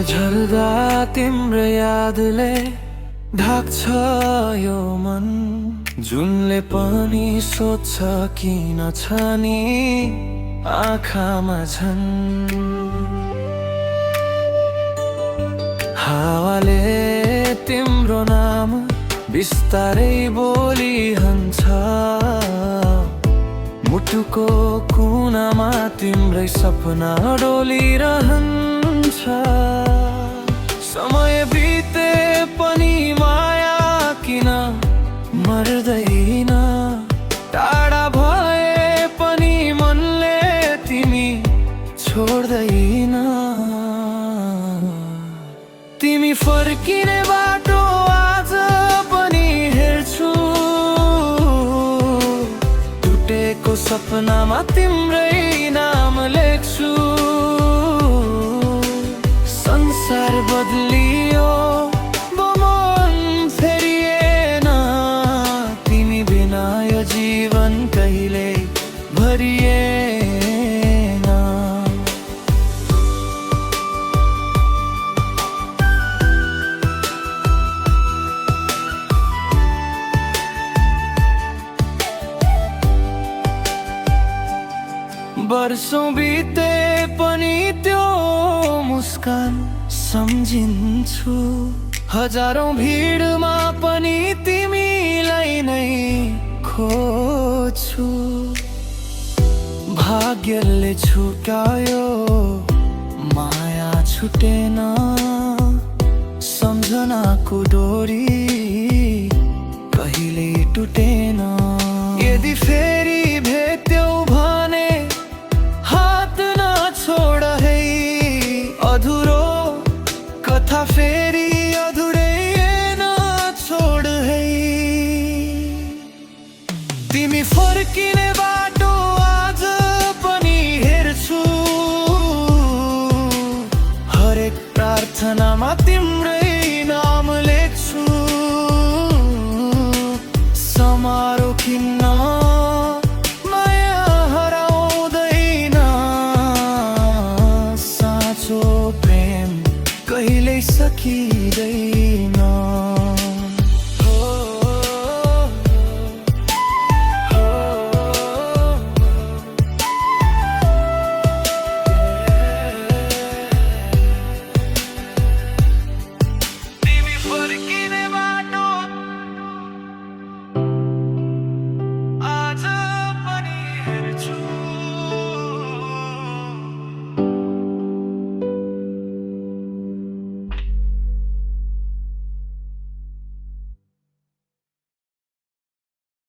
झर्दा तिम्रो यादले ढाक्छ यो मन, जुनले पनि सोध्छ किन छ नि आँखामा झन्। हावाले तिम्रो नाम बिस्तारै बोलिहन्छ, मुटुको कुनामा तिम्रै सपना डोलिरहन्छ। समय बिते पनि माया किन मर्दैन, टाढा भए पनि मनले तिमी छोड्दैन। तिमी फर्किने बाटो आज पनि हेर्छु, टुटेको सपनामा तिम्रै नाम लेख्छु। संसार बदलियो मन फेरिएन, तिमी बिना यो जीवन कहिले भरिएन। वर्षौं बिते पनि त्यो मुस्कान सम्झिन्छु, हजारौं भिडमा पनि तिमीलाई नै खोज्छु। भाग्यले छुटायो माया छुटेन, सम्झनाको डोरी कहिले टुटेन। यदि फेरि